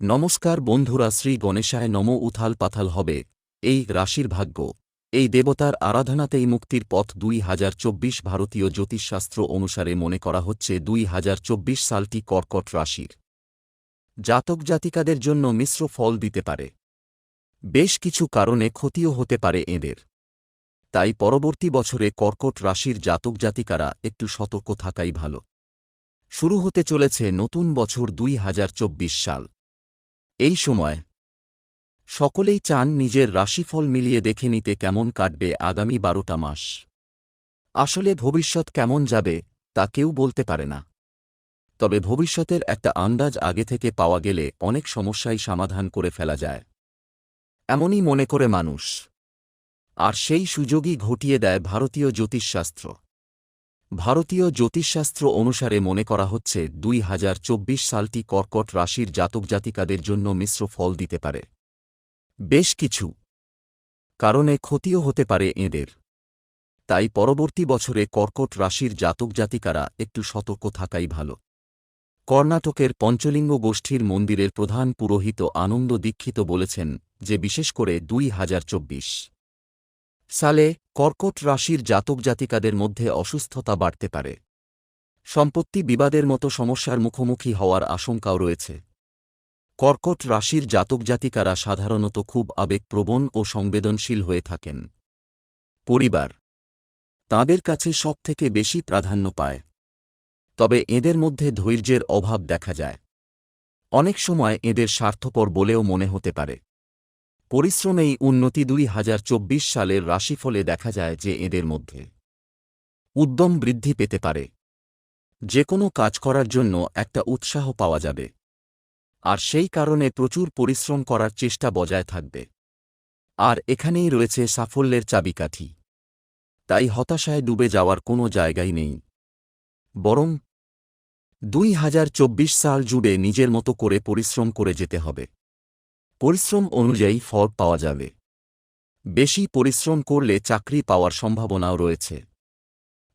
নমস্কার বন্ধুরা, শ্রী গণেশায় নমো। উথাল পাথাল হবে এই রাশির ভাগ্য। এই দেবতার আরাধনাতেই মুক্তির পথ। 2024 ভারতীয় জ্যোতিষশাস্ত্র অনুসারে মনে করা হচ্ছে 2024 সালটি কর্কট রাশির জাতক জাতিকাদের জন্য মিশ্র ফল দিতে পারে। বেশ কিছু কারণে ক্ষতিও হতে পারে এদের। তাই পরবর্তী বছরে কর্কট রাশির জাতক জাতিকারা একটু সতর্ক থাকাই ভালো। শুরু হতে চলেছে নতুন বছর 2024 সাল। এই সময় সকলেই চান নিজের রাশিফল মিলিয়ে দেখে নিতে কেমন কাটবে আগামী 12টা মাস। আসলে ভবিষ্যৎ কেমন যাবে তা কেউ বলতে পারে না, তবে ভবিষ্যতের একটা আন্দাজ আগে থেকে পাওয়া গেলে অনেক সমস্যাই সমাধান করে ফেলা যায়, এমনই মনে করে মানুষ। আর সেই সুযোগই ঘটিয়ে দেয় ভারতীয় জ্যোতিষশাস্ত্র। ভারতীয় জ্যোতিষশাস্ত্র অনুসারে মনে করা হচ্ছে 2024 সালটি কর্কট রাশির জাতক জাতিকাদের জন্য মিশ্র ফল দিতে পারে। বেশ কিছু কারণে ক্ষতিও হতে পারে এদের। তাই পরবর্তী বছরে কর্কট রাশির জাতক জাতিকারা একটু সতর্ক থাকাই ভালো। কর্ণাটকের পঞ্চলিঙ্গ গোষ্ঠীর মন্দিরের প্রধান পুরোহিত আনন্দ দীক্ষিত বলেছেন যে বিশেষ করে 2024 সালে কর্কট রাশির জাতক জাতিকাদের মধ্যে অসুস্থতা বাড়তে পারে। সম্পত্তি বিবাদের মতো সমস্যার মুখোমুখি হওয়ার আশঙ্কাও রয়েছে। কর্কট রাশির জাতক জাতিকারা সাধারণত খুব আবেগপ্রবণ ও সংবেদনশীল হয়ে থাকেন। পরিবার তাঁদের কাছে সবথেকে বেশি প্রাধান্য পায়, তবে এদের মধ্যে ধৈর্যের অভাব দেখা যায়। অনেক সময় এদের স্বার্থপর বলেও মনে হতে পারে। পরিশ্রমেই উন্নতি। 2024 সালের রাশিফলে দেখা যায় যে এদের মধ্যে উদ্যম বৃদ্ধি পেতে পারে। যে কোনো কাজ করার জন্য একটা উৎসাহ পাওয়া যাবে, আর সেই কারণে প্রচুর পরিশ্রম করার চেষ্টা বজায় থাকবে। আর এখানেই রয়েছে সাফল্যের চাবিকাঠি। তাই হতাশায় ডুবে যাওয়ার কোনো জায়গাই নেই, বরং 2024 সাল জুড়ে নিজের মতো করে পরিশ্রম করে যেতে হবে। পরিশ্রম অনুযায়ী ফল পাওয়া যাবে। বেশি পরিশ্রম করলে চাকরি পাওয়ার সম্ভাবনাও রয়েছে।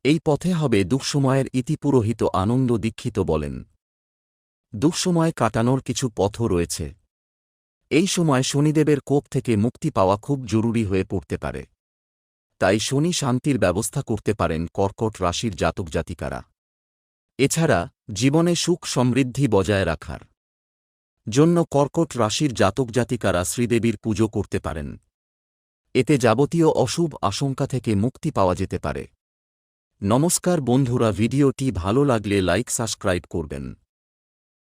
এই পথে হবে দুঃসময়ের ইতি। পুরোহিত আনন্দ দীক্ষিত বলেন, দুঃসময় কাটানোর কিছু পথও রয়েছে। এই সময় শনিদেবের কোপ থেকে মুক্তি পাওয়া খুব জরুরি হয়ে পড়তে পারে। তাই শনি শান্তির ব্যবস্থা করতে পারেন কর্কট রাশির জাতক জাতিকারা। এছাড়া জীবনে সুখ সমৃদ্ধি বজায় রাখার জন্য কর্কট রাশির জাতক জাতিকারা শ্রীদেবীর পুজো করতে পারেন। এতে যাবতীয় অশুভ আশঙ্কা থেকে মুক্তি পাওয়া যেতে পারে। নমস্কার বন্ধুরা, ভিডিওটি ভালো লাগলে লাইক সাবস্ক্রাইব করবেন।